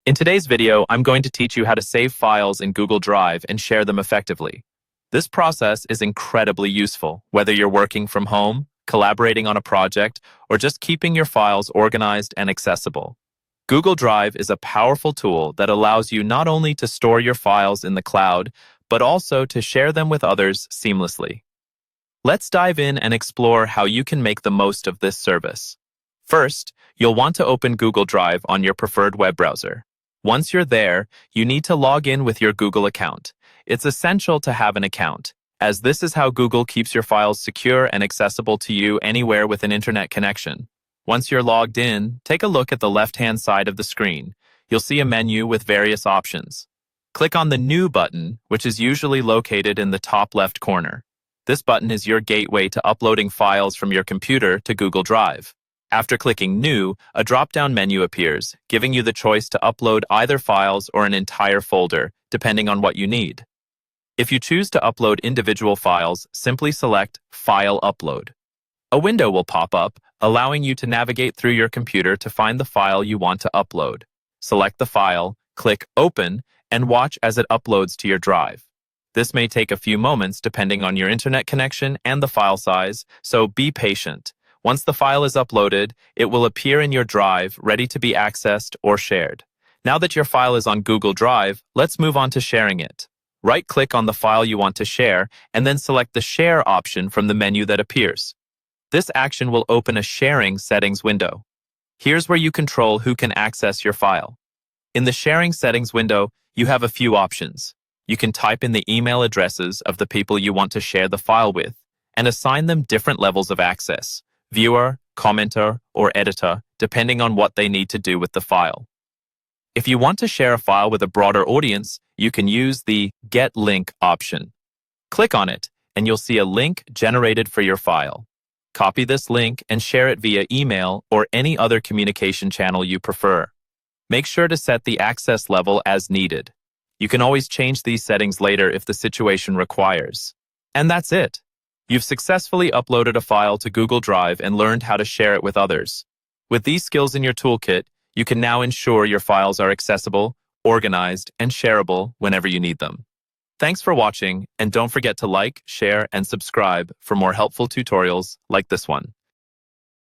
In today's video, I'm going to teach you how to save files in Google Drive and share them effectively. This process is incredibly useful, whether you're working from home, collaborating on a project, or just keeping your files organized and accessible. Google Drive is a powerful tool that allows you not only to store your files in the cloud, but also to share them with others seamlessly. Let's dive in and explore how you can make the most of this service. First, you'll want to open Google Drive on your preferred web browser. Once you're there, you need to log in with your Google account. It's essential to have an account, as this is how Google keeps your files secure and accessible to you anywhere with an internet connection. Once you're logged in, take a look at the left-hand side of the screen. You'll see a menu with various options. Click on the New button, which is usually located in the top left corner. This button is your gateway to uploading files from your computer to Google Drive. After clicking New, a drop-down menu appears, giving you the choice to upload either files or an entire folder, depending on what you need. If you choose to upload individual files, simply select File Upload. A window will pop up, allowing you to navigate through your computer to find the file you want to upload. Select the file, click Open, and watch as it uploads to your drive. This may take a few moments depending on your internet connection and the file size, so be patient. Once the file is uploaded, it will appear in your drive, ready to be accessed or shared. Now that your file is on Google Drive, let's move on to sharing it. Right-click on the file you want to share, and then select the Share option from the menu that appears. This action will open a Sharing Settings window. Here's where you control who can access your file. In the Sharing Settings window, you have a few options. You can type in the email addresses of the people you want to share the file with, and assign them different levels of access: viewer, commenter, or editor, depending on what they need to do with the file. If you want to share a file with a broader audience, you can use the Get Link option. Click on it, and you'll see a link generated for your file. Copy this link and share it via email or any other communication channel you prefer. Make sure to set the access level as needed. You can always change these settings later if the situation requires. And that's it. You've successfully uploaded a file to Google Drive and learned how to share it with others. With these skills in your toolkit, you can now ensure your files are accessible, organized, and shareable whenever you need them. Thanks for watching, and don't forget to like, share, and subscribe for more helpful tutorials like this one.